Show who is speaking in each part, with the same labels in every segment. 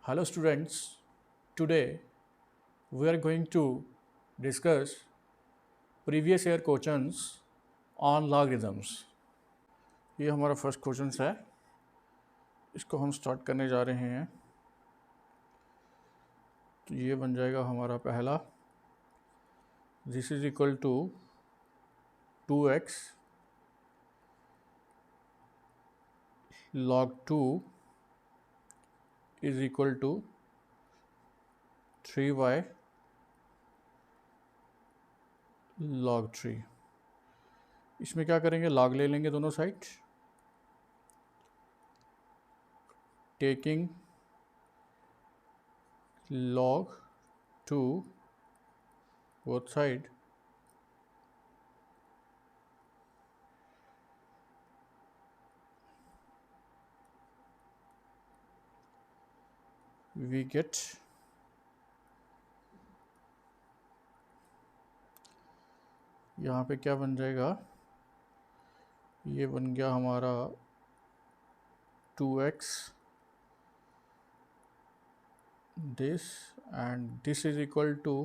Speaker 1: Hello students, today we are going to discuss previous year questions on logarithms. ये हमारा first question है, इसको हम स्टार्ट करने जा रहे हैं। तो ये बन जाएगा हमारा पहला, this is equal to 2x log 2 is equal to 3y log 3। इसमें क्या करेंगे, log ले लेंगे दोनों side, taking log 2 both side, we get यहाँ पे क्या बन जाएगा, ये बन गया हमारा 2x this and this is equal to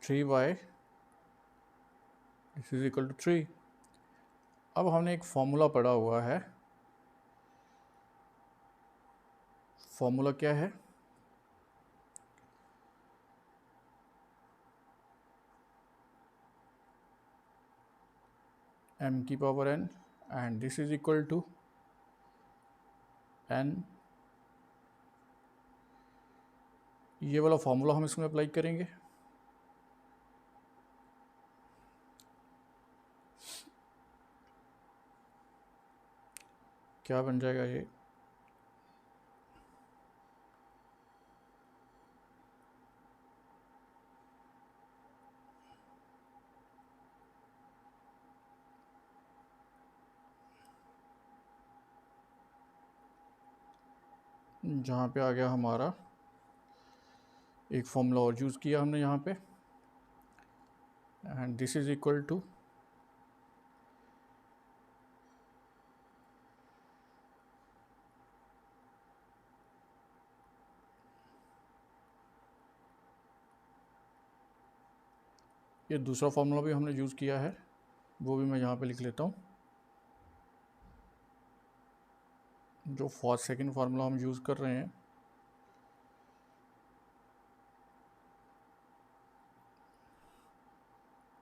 Speaker 1: 3y, this is equal to 3। अब हमने एक फॉर्मूला पढ़ा हुआ है, फॉर्मूला क्या है, m की power n and this is equal to n। ये वाला फॉर्मूला हम इसमें अप्लाई करेंगे। क्या बन जाएगा ये, जहाँ पे आ गया हमारा एक फॉर्मूला और यूज़ किया हमने यहाँ पे, and this is equal to ये दूसरा फॉर्मूला भी हमने यूज़ किया है, वो भी मैं यहाँ पे लिख लेता हूँ। जो फर्स्ट सेकंड फार्मूला हम यूज़ कर रहे हैं,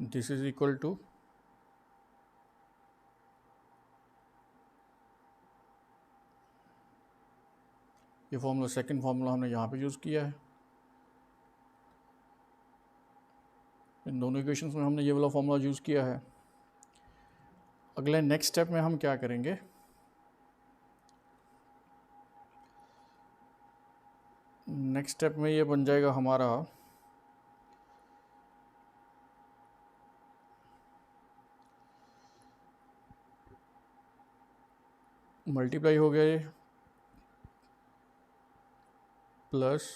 Speaker 1: दिस इज इक्वल टू ये फॉर्मूला, सेकंड फार्मूला हमने यहाँ पे यूज़ किया है। इन दोनों इक्वेशंस में हमने ये वाला फॉर्मूला यूज़ किया है। अगले नेक्स्ट स्टेप में हम क्या करेंगे, नेक्स्ट स्टेप में ये बन जाएगा हमारा मल्टीप्लाई हो गया ये प्लस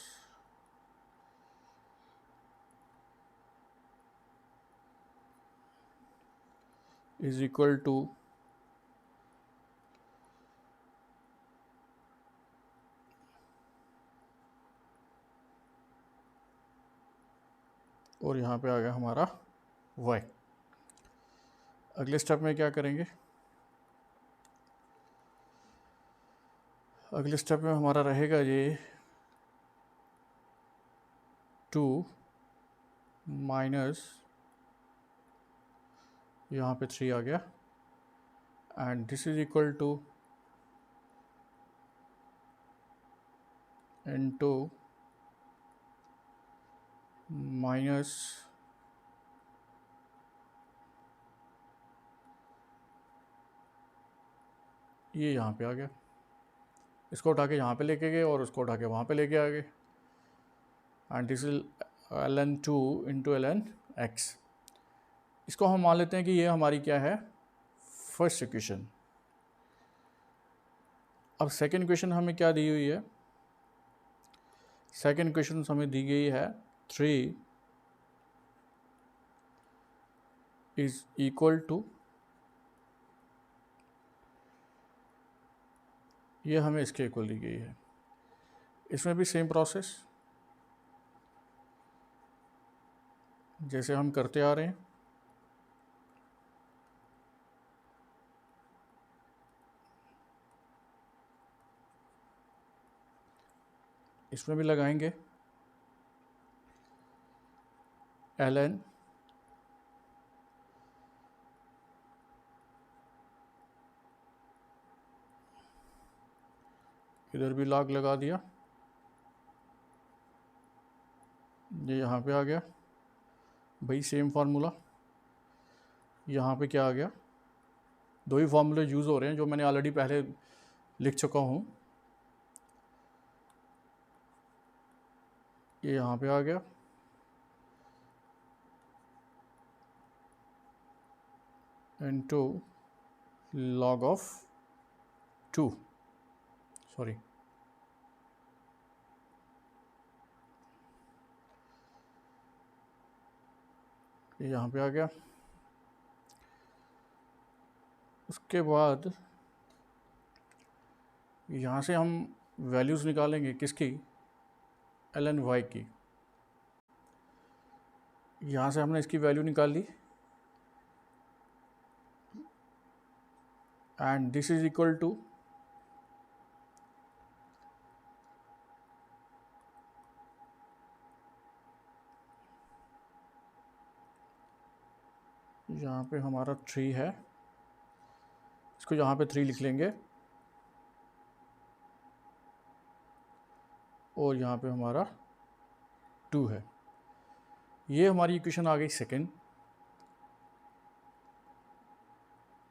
Speaker 1: इज इक्वल टू और यहाँ पे आ गया हमारा y। अगले स्टेप में क्या करेंगे, अगले स्टेप में हमारा रहेगा ये 2 माइनस यहाँ पे 3 आ गया, and this is equal to into minus ये यहाँ पे आ गया, इसको उठा के यहाँ पे लेके गए और उसको उठा के वहाँ पे लेके आ गए, and this is ln 2 into ln x। इसको हम मान लेते हैं कि ये हमारी क्या है, फर्स्ट इक्वेशन। अब सेकंड इक्वेशन हमें क्या दी हुई है, सेकंड इक्वेशन हमें दी गई है 3 इज इक्वल टू ये हमें इसके इक्वल दी गई है। इसमें भी सेम प्रोसेस जैसे हम करते आ रहे हैं। इसमें भी लगाएंगे ln इधर भी log लगा दिया, ये यहाँ पे आ गया भाई सेम फार्मूला। यहाँ पे क्या आ गया, दो ही फार्मूले यूज़ हो रहे हैं जो मैंने ऑलरेडी पहले लिख चुका हूँ। ये यहाँ पे आ गया इनटू log ऑफ 2, सॉरी ये यहाँ पे आ गया। उसके बाद यहाँ से हम वैल्यूज़ निकालेंगे किसकी, ln y की। यहाँ से हमने इसकी वैल्यू निकाल ली and this is equal to यहाँ पे हमारा 3 है, इसको यहाँ पे 3 लिख लेंगे और यहाँ पे हमारा 2 है। ये हमारी इक्वेशन आ गई सेकंड।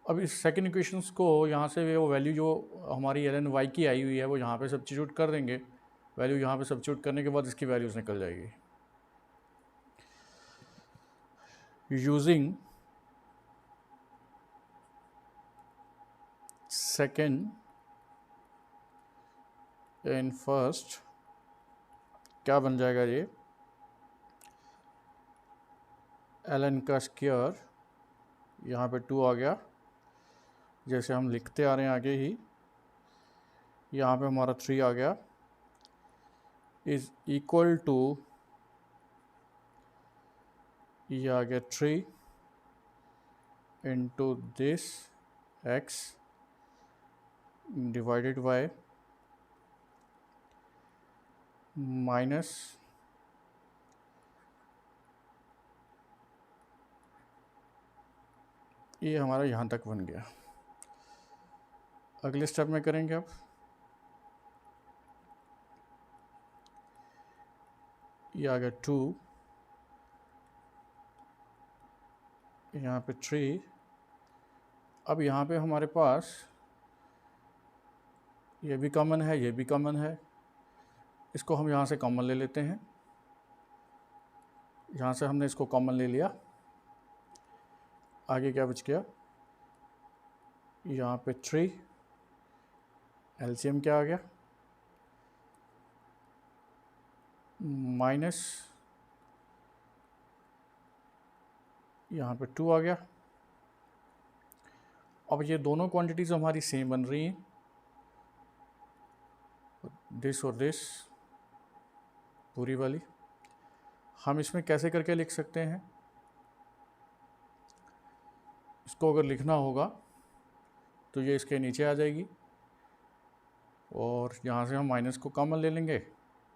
Speaker 1: अब इस सेकंड इक्वेशंस को यहाँ से वो वैल्यू जो हमारी ln y की आई हुई है वो यहाँ पे सब्स्टिट्यूट कर देंगे। वैल्यू यहाँ पे सब्स्टिट्यूट करने के बाद इसकी वैल्यूज़ निकल जाएगी। यूजिंग सेकंड इन फर्स्ट क्या बन जाएगा, ये ln का स्क्वायर यहाँ पे 2 आ गया, जैसे हम लिखते आ रहे हैं आगे ही। यहाँ पे हमारा 3 आ गया, इज इक्वल टू ये आ गया 3 into this x divided by minus ये हमारा यहाँ तक बन गया। अगले स्टेप में करेंगे अब, ये आ गया 2, यहाँ पे 3। अब यहाँ पे हमारे पास ये भी कॉमन है, ये भी कॉमन है, इसको हम यहाँ से कॉमन ले लेते हैं। यहाँ से हमने इसको कॉमन ले लिया, आगे क्या बच गया, यहाँ पे 3, एलसीएम क्या आ गया माइनस यहाँ पे 2 आ गया। अब ये दोनों क्वांटिटीज़ हमारी सेम बन रही हैं, दिस और दिस पूरी वाली। हम इसमें कैसे करके लिख सकते हैं, इसको अगर लिखना होगा तो ये इसके नीचे आ जाएगी और यहाँ से हम माइनस को कॉमन ले लेंगे।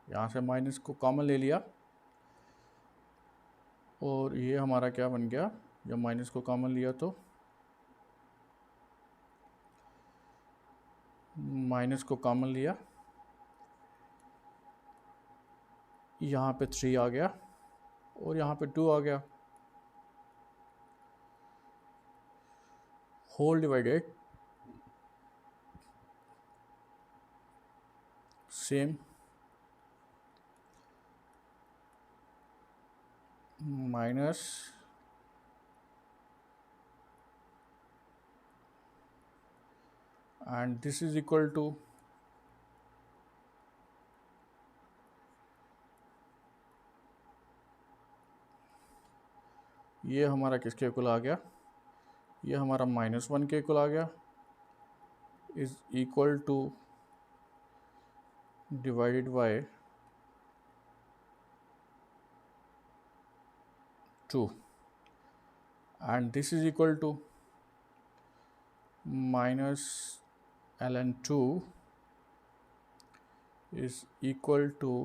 Speaker 1: यहाँ से माइनस को कॉमन ले लिया और ये हमारा क्या बन गया, जब माइनस को कॉमन लिया तो माइनस को कॉमन लिया, यहाँ पे 3 आ गया और यहाँ पे 2 आ गया, whole divided same minus and this is equal to ये हमारा किसके इक्वल आ गया, ये हमारा -1 के इक्वल आ गया, is equal two divided by 2 and this is equal to minus ln 2 is equal to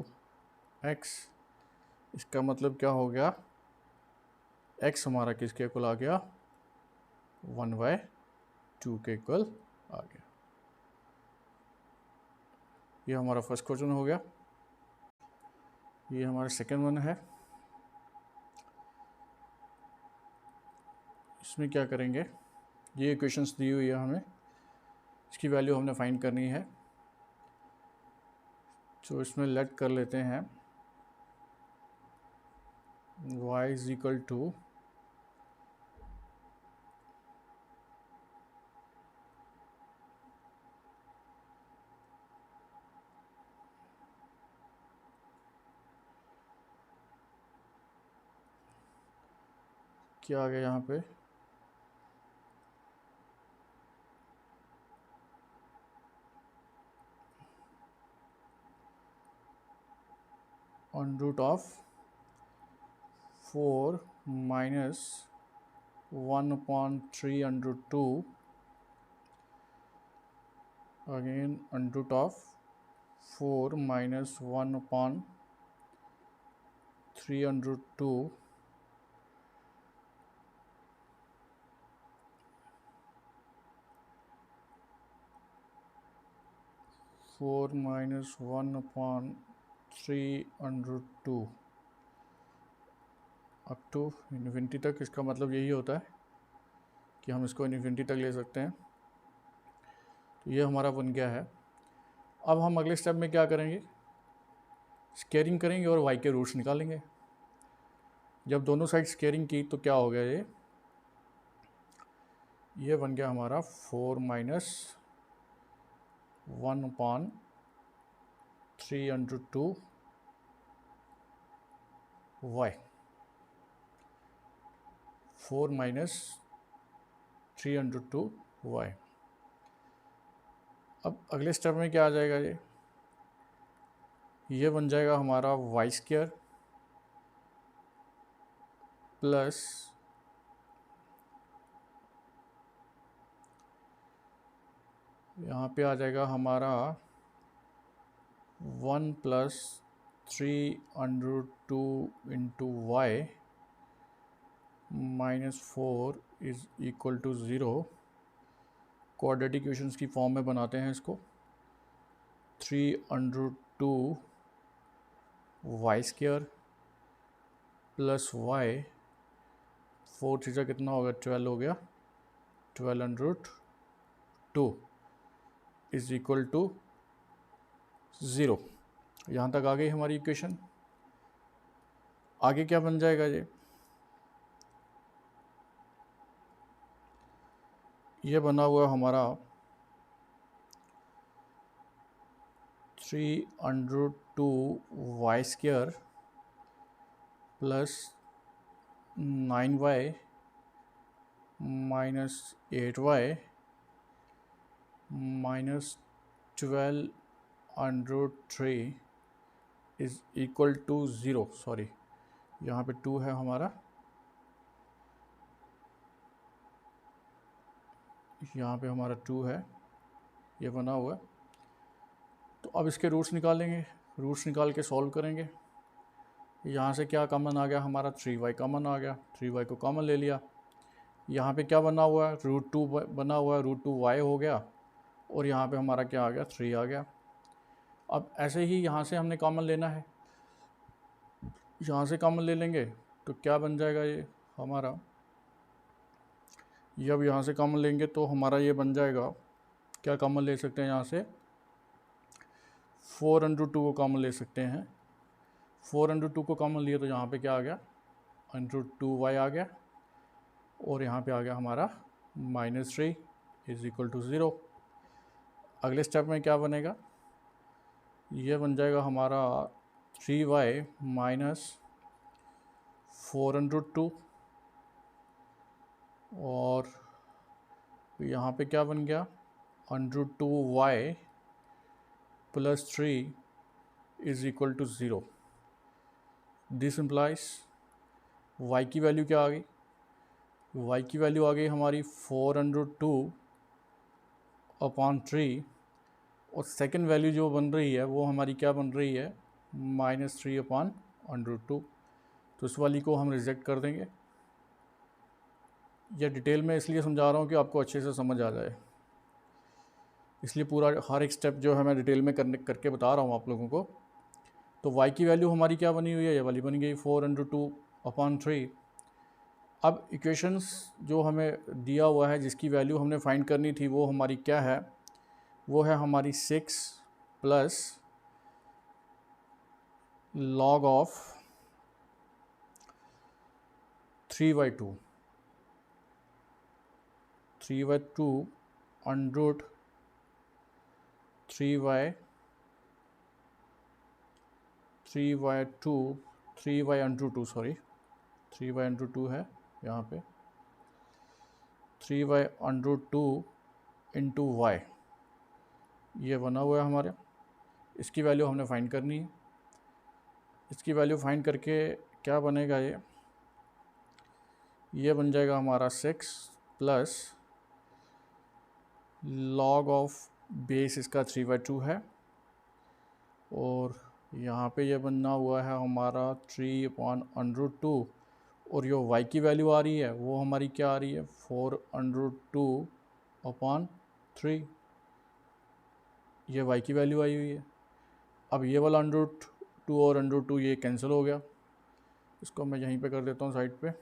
Speaker 1: x। इसका मतलब क्या हो गया, x हमारा किसके इक्वल आ गया, 1/2 के इक्वल आ गया। ये हमारा फर्स्ट क्वेश्चन हो गया। ये हमारा सेकेंड वन है। इसमें क्या करेंगे, ये इक्वेशंस दी हुई है हमें, इसकी वैल्यू हमने फाइंड करनी है। तो इसमें लेट कर लेते हैं y इज इक्वल टू क्या आ गया यहाँ पे, on root of 4 minus 1/3 √2 again under root of 4 minus 1/3 √2 4 minus 1/3 √2 up to infinity तक। इसका मतलब यही होता है कि हम इसको इन्फिनिटी तक ले सकते हैं। तो ये हमारा बन गया है। अब हम अगले स्टेप में क्या करेंगे, स्केयरिंग करेंगे और y के रूट्स निकालेंगे। जब दोनों साइड स्केयरिंग की तो क्या हो गया, ये बन गया हमारा 4 माइनस 1/3 y, 4 माइनस 3 y। अब अगले स्टेप में क्या आ जाएगा, ये बन जाएगा हमारा y स्क्वायर प्लस यहाँ पे आ जाएगा हमारा 1 plus 3 √2 into y minus 4 is equal to 0। Quadratic equations की फॉर्म में बनाते हैं इसको। 3 √2 y square plus y, 4 theta कितना होगा, 12 हो गया, 12 √2 इज इक्वल टू 0। यहाँ तक आ गई हमारी इक्वेशन। आगे क्या बन जाएगा, ये बना हुआ हमारा 3 √2 y square plus 9y minus 8y minus 12 √3 is equal to 0। Sorry, यहाँ पे 2 है हमारा, यहाँ पे हमारा 2 है, ये बना हुआ है। तो अब इसके रूट्स निकालेंगे, रूट्स निकाल के सॉल्व करेंगे। यहाँ से क्या कॉमन आ गया हमारा, 3y कॉमन आ गया, 3y को कॉमन ले लिया। यहाँ पे क्या बना हुआ है, √2 बना हुआ है, √2y हो गया, और यहाँ पे हमारा क्या आ गया, 3 आ गया। अब ऐसे ही यहाँ से हमने कॉमन लेना है, यहाँ से कॉमन ले लेंगे तो क्या बन जाएगा ये हमारा, ये अब यहाँ से कॉमन लेंगे तो हमारा ये बन जाएगा, क्या कॉमन ले सकते हैं यहाँ से, 4 √2 को कॉमन ले सकते हैं। 4 √2 को कॉमन लिए तो यहाँ पे क्या आ गया, √2y आ गया, और यहाँ पे आ गया हमारा -3 इज इक्वल टू 0। अगले स्टेप में क्या बनेगा, ये बन जाएगा हमारा 3y माइनस 4 √2, और यहाँ पे क्या बन गया, √2y plus 3 is equal to 0। This implies y की वैल्यू क्या आ गई? y की वैल्यू आ गई हमारी 4√2 अपॉन 3, और सेकेंड वैल्यू जो बन रही है वो हमारी क्या बन रही है? -3 अपॉन √2। तो इस वाली को हम रिजेक्ट कर देंगे। यह डिटेल में इसलिए समझा रहा हूँ कि आपको अच्छे से समझ आ जाए, इसलिए पूरा हर एक स्टेप जो है मैं डिटेल में करके बता रहा हूँ आप लोगों को। तो y की वैल्यू हमारी क्या बनी हुई है? ये वाली बन गई 4√2 अपॉन 3। अब इक्वेशंस जो हमें दिया हुआ है जिसकी वैल्यू हमने फाइंड करनी थी वो हमारी क्या है? वो है हमारी 6 प्लस log ऑफ 3/2 अंडर 3/2 है यहाँ पे 3/2 इंटू वाई, ये बना हुआ है हमारे। इसकी वैल्यू हमने फाइंड करनी है। इसकी वैल्यू फाइंड करके क्या बनेगा? ये बन जाएगा हमारा 6 प्लस लॉग ऑफ बेस इसका 3/2 है, और यहाँ पे ये बनना हुआ है हमारा 3/√2, और जो y की वैल्यू आ रही है वो हमारी क्या आ रही है? 4√2 अपॉन 3। ये y की वैल्यू आई हुई है। अब ये वाला √2 और √2 ये कैंसिल हो गया। इसको मैं यहीं पे कर देता हूँ साइड पे।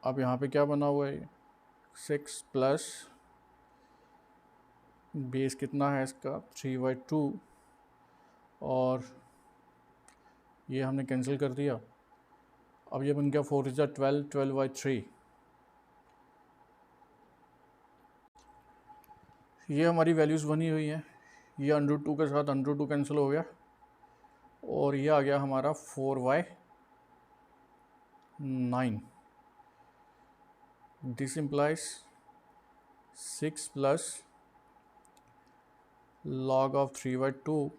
Speaker 1: अब यहाँ पे क्या बना हुआ है? 6 प्लस बेस कितना है इसका? 3/2, और ये हमने कैंसिल कर दिया। अब ये बन गया 4 इज़ 12, 12/3। ये हमारी वैल्यूज़ बनी हुई हैं। ये √2 के साथ √2 कैंसिल हो गया, और ये आ गया हमारा 4/9। This implies 6 plus log of 3/2,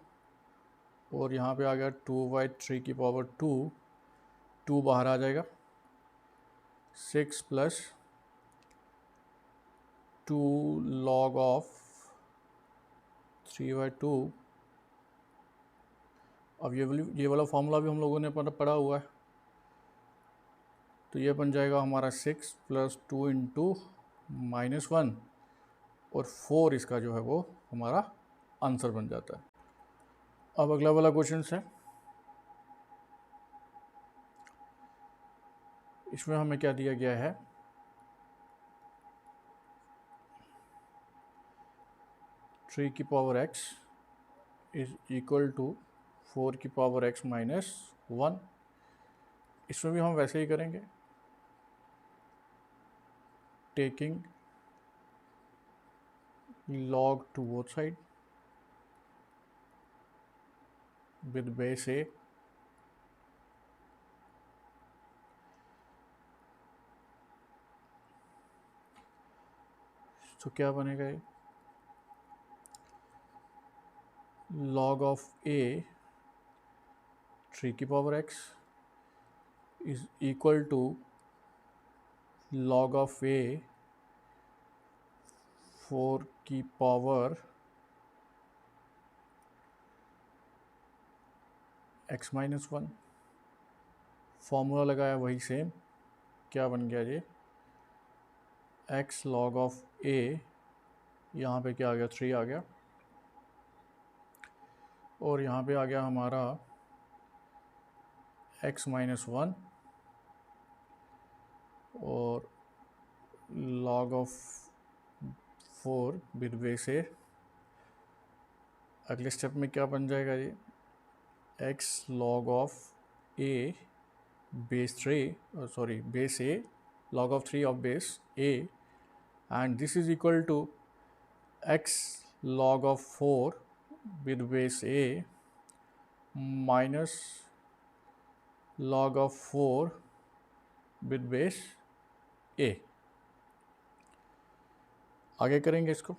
Speaker 1: और यहाँ पे आ गया 2/3 की पावर 2 बाहर आ जाएगा। 6 प्लस 2 log ऑफ 3/2। अब ये वाला फॉर्मूला भी हम लोगों ने पढ़ा हुआ है, तो ये बन जाएगा हमारा 6 प्लस 2 इंटू -1, और 4 इसका जो है वो हमारा आंसर बन जाता है। अब अगला वाला क्वेश्चन है, इसमें हमें क्या दिया गया है? 3 की power x is equal to 4 की पावर x माइनस 1। इसमें भी हम वैसे ही करेंगे, taking log to both side with base a। तो क्या बनेगा? ये log ऑफ a 3 की power x is equal to log of a 4 की पावर x माइनस 1। फॉर्मूला लगाया वही सेम। क्या बन गया ये? x log ऑफ a, यहाँ पे क्या आ गया? 3 आ गया, और यहाँ पे आ गया हमारा x माइनस 1, और log of 4 with base a. अगले स्टेप में क्या बन जाएगा? ये x log of a base 3, sorry base a, log of 3 of base a, and this is equal to x log of 4 with base a minus log of 4 with base a. आगे करेंगे इसको,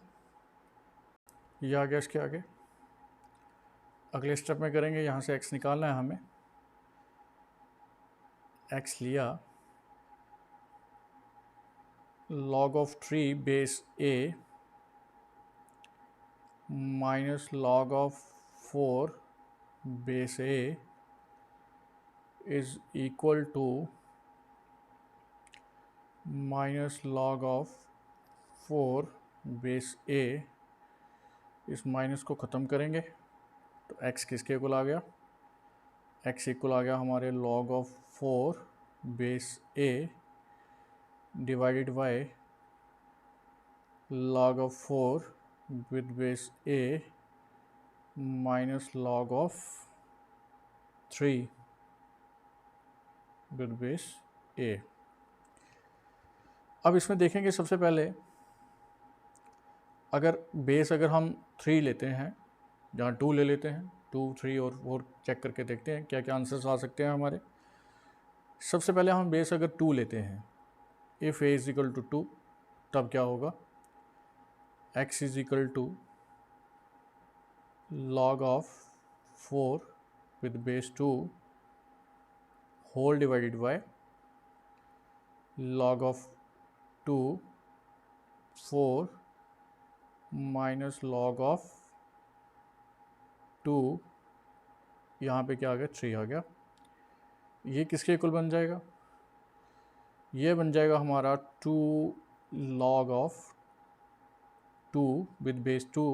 Speaker 1: ये आ गया। इसके आगे अगले स्टेप में करेंगे, यहाँ से x निकालना है हमें। x लिया, log of 3 base a minus log of 4 base a is equal to minus log of 4 base a। इस माइनस को ख़त्म करेंगे तो x किसके इक्वल आ गया, x इक्वल आ गया हमारे log of 4 base a divided bye log of 4 with base a minus log of 3 with base a। अब इसमें देखेंगे सबसे पहले, अगर हम 3 लेते हैं, जहाँ 2 ले लेते हैं, 2, 3 और 4 चेक करके देखते हैं क्या क्या आंसर्स आ सकते हैं हमारे। सबसे पहले हम बेस अगर 2 लेते हैं, if a is equal to 2, तब क्या होगा, x is equal to log of 4 with base 2 whole divided by log of 2 4 minus log of 2, यहाँ पे क्या आ गया, 3 आ गया। ये किसके इक्वल बन जाएगा, ये बन जाएगा हमारा 2 log of 2 with base 2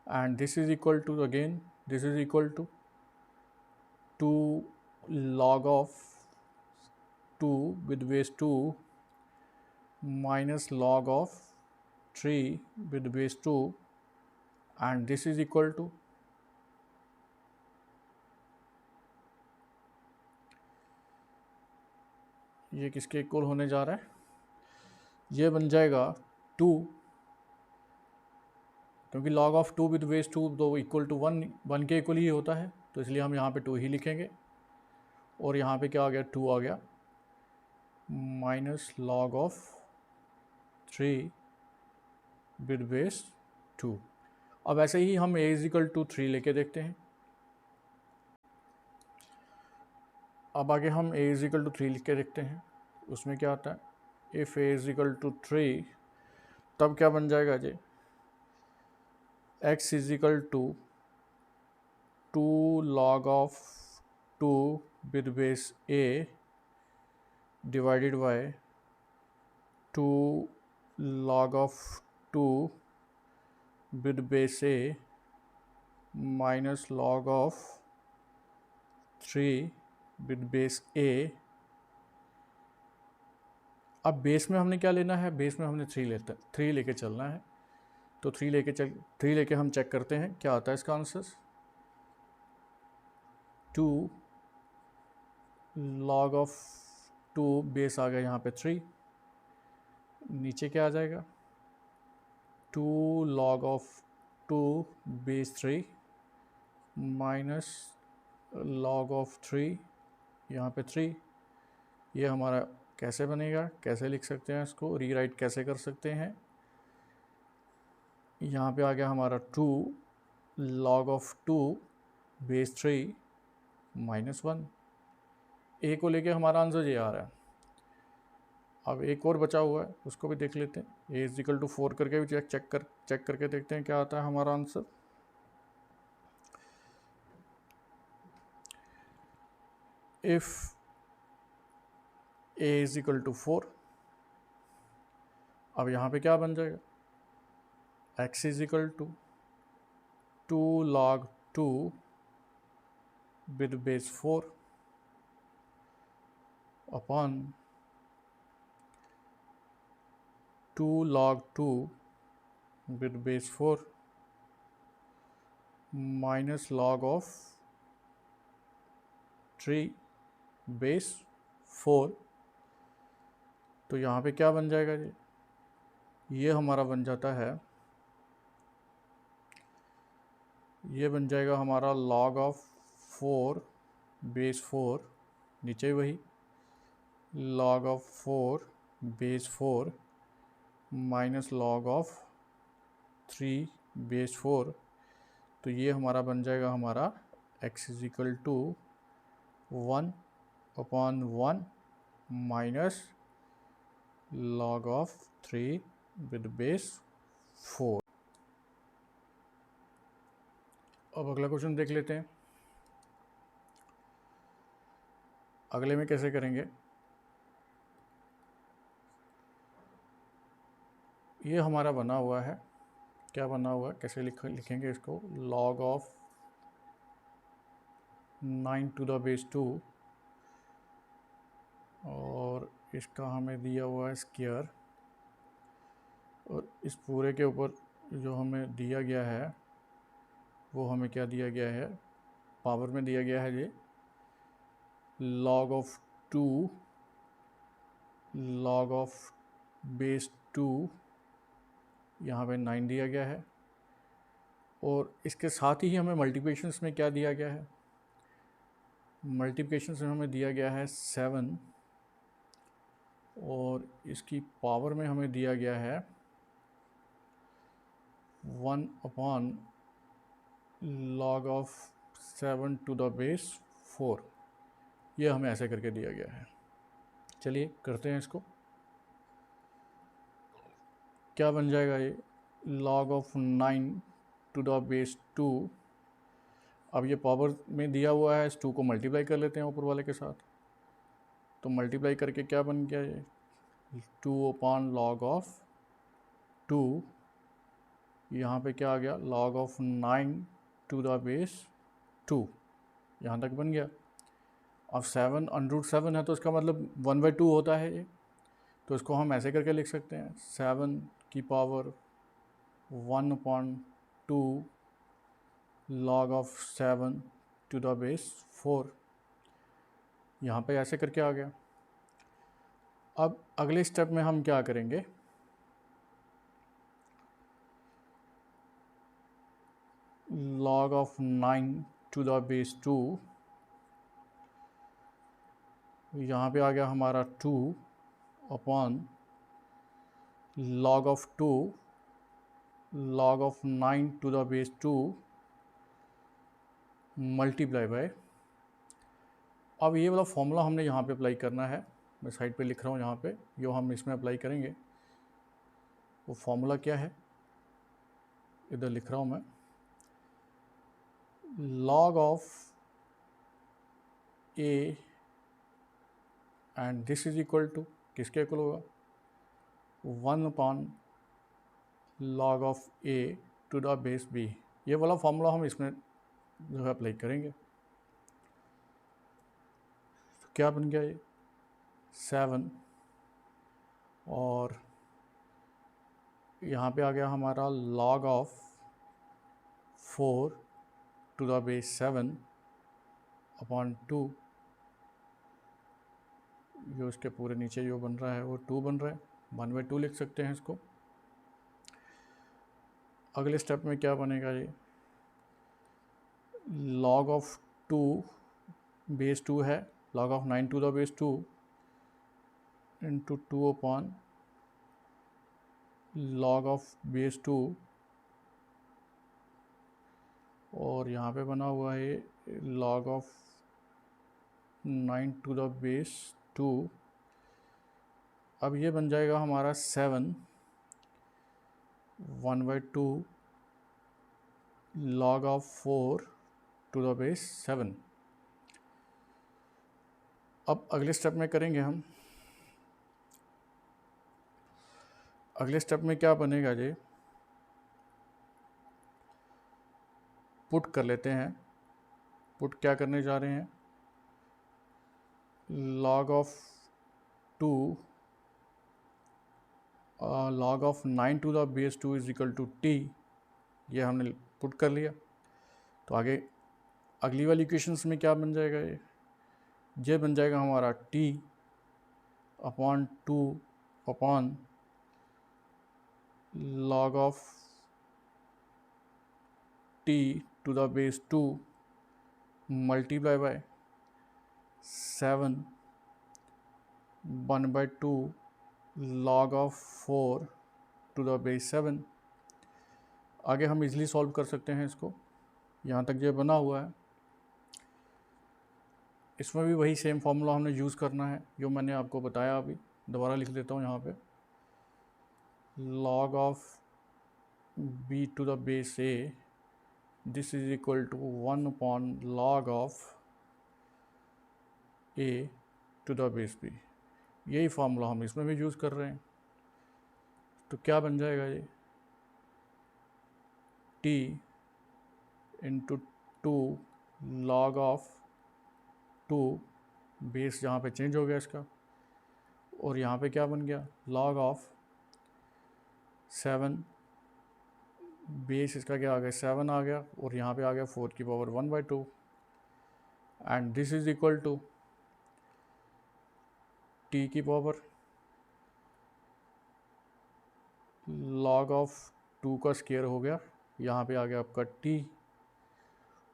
Speaker 1: and this is equal to, again this is equal to 2 log of 2 with base 2 minus log of 3 with base 2 and this is equal to, ये किसके इक्वल होने जा रहा है, ये बन जाएगा 2, क्योंकि log of 2 with base 2 तो इक्वल टू 1 के इक्वल ही होता है, तो इसलिए हम यहाँ पे 2 ही लिखेंगे। और यहाँ पे क्या आ गया, 2 आ गया minus log of 3 with base 2। अब ऐसे ही हम a इज इक्वल टू 3 लेके देखते हैं। अब आगे हम a इज इक्वल टू 3 लिख के देखते हैं, उसमें क्या आता है, if a is equal to 3, तब क्या बन जाएगा जी, x is equal to 2 log of 2 with base a divided by 2 log of 2 with base a minus log of 3 with base a। अब बेस में हमने क्या लेना है, बेस में हमने 3 लेके चलना है, तो 3 लेके हम चेक करते हैं क्या आता है इसका आंसर। 2 log of 2 बेस आ गया यहाँ पे 3, नीचे क्या आ जाएगा, 2 log of 2 base 3 minus log of 3 यहाँ पे 3। ये हमारा कैसे बनेगा, कैसे लिख सकते हैं इसको, रीराइट कैसे कर सकते हैं, यहाँ पे आ गया हमारा 2 log of 2 बेस 3 माइनस 1। ए को लेके हमारा आंसर ये आ रहा है। अब एक और बचा हुआ है, उसको भी देख लेते हैं। ए इज इक्वल टू 4 करके भी चेक करके देखते हैं क्या आता है हमारा answer. If A is equal to 4, अब यहाँ पे क्या बन जाएगा, x is equal to 2 log 2 with base 4 upon 2 log 2 with base 4 minus log of 3 base 4। तो यहाँ पे क्या बन जाएगा जी, ये हमारा बन जाता है, ये बन जाएगा हमारा log of 4 बेस 4, नीचे वही log of 4 base 4 minus log of 3 base 4, तो ये हमारा बन जाएगा हमारा x is equal to 1/1 minus log of 3 with base 4। अब अगला क्वेश्चन देख लेते हैं। अगले में कैसे करेंगे, ये हमारा बना हुआ है, क्या बना हुआ है, कैसे लिखेंगे इसको, log of 9 to the base 2 और इसका हमें दिया हुआ है स्क्वायर, और इस पूरे के ऊपर जो हमें दिया गया है वो हमें क्या दिया गया है, पावर में दिया गया है ये log of 2 log of base 2, यहाँ पे 9 दिया गया है, और इसके साथ ही हमें मल्टीप्लिकेशंस में क्या दिया गया है, मल्टीप्लिकेशंस में हमें दिया गया है 7, और इसकी पावर में हमें दिया गया है 1/log of 7 to the base 4, ये हमें ऐसे करके दिया गया है। चलिए करते हैं इसको, क्या बन जाएगा ये, log of 9 to the base 2, अब ये पावर में दिया हुआ है, इस 2 को मल्टीप्लाई कर लेते हैं ऊपर वाले के साथ, तो मल्टीप्लाई करके क्या बन गया ये 2/log of 2, यहाँ पे क्या आ गया log of 9 to the base 2, यहाँ तक बन गया। अब 7 √7 है तो इसका मतलब 1/2 होता है ये, तो इसको हम ऐसे करके लिख सकते हैं 7 की power 1/2 log of 7 to the base 4, यहाँ पे ऐसे करके आ गया। अब अगले स्टेप में हम क्या करेंगे, log of 9 to the base 2, यहाँ पे आ गया हमारा 2/log of 2 log of 9 to the base 2 multiply bye, अब ये वाला फॉर्मूला हमने यहाँ पे अप्लाई करना है, मैं साइड पे लिख रहा हूँ यहाँ पे, जो हम इसमें अप्लाई करेंगे वो फॉर्मूला क्या है, इधर लिख रहा हूँ मैं, log of a and this is equal to, किसके इक्वल होगा 1/log of a to the base b, ये वाला फॉर्मूला हम इसमें जो है अप्लाई करेंगे, तो क्या बन गया ये 7, और यहाँ पे आ गया हमारा log of 4 to the base 7/2, जो इसके पूरे नीचे जो बन रहा है वो 2 बन रहा है, 1/2 लिख सकते हैं इसको। अगले स्टेप में क्या बनेगा ये, log of 2 base 2 है, log of 9 to the base 2 into 2/log of base 2, और यहाँ पे बना हुआ है log of 9 to the base 2, अब ये बन जाएगा हमारा 7 1/2 log of 4 to the base 7। अब अगले स्टेप में करेंगे हम, अगले स्टेप में क्या बनेगा जी, पुट कर लेते हैं, पुट क्या करने जा रहे हैं, log of 2 log of 9 to the base 2 is equal to t, ये हमने पुट कर लिया, तो आगे अगली वाली इक्वेशंस में क्या बन जाएगा ये बन जाएगा हमारा t/log of t to the base 2 multiply by 7 1/2 log of 4 to the base 7। आगे हम इजीली सॉल्व कर सकते हैं इसको, यहाँ तक ये बना हुआ है। इसमें भी वही सेम फार्मूला हमने यूज़ करना है जो मैंने आपको बताया। अभी दोबारा लिख देता हूँ यहाँ पे, log of b to the base a, this is equal to 1 upon log of a to the base b। यही फार्मूला हम इसमें भी यूज़ कर रहे हैं। तो क्या बन जाएगा ये, t into 2 log of 2, base जहाँ पे चेंज हो गया इसका, और यहाँ पे क्या बन गया, log ऑफ 7, बेस इसका क्या आ गया, 7 आ गया, और यहाँ पे आ गया 4 की power 1/2, and this is equal to t की पावर log ऑफ 2 का स्क्वायर हो गया, यहाँ पे आ गया आपका t,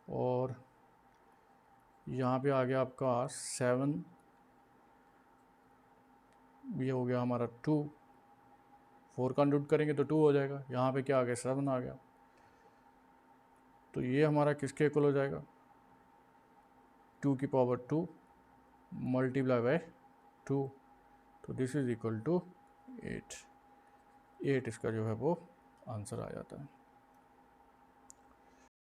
Speaker 1: और यहाँ पे आ गया आपका 7, ये हो गया हमारा 2, 4 का कंप्यूट करेंगे तो 2 हो जाएगा, यहाँ पे क्या आ गया, 7 आ गया। तो ये हमारा किसके इक्वल हो जाएगा, 2 की पावर 2 मल्टीप्लाई बाय 2, तो दिस इज इक्वल टू 8। इसका जो है वो आंसर आ जाता है।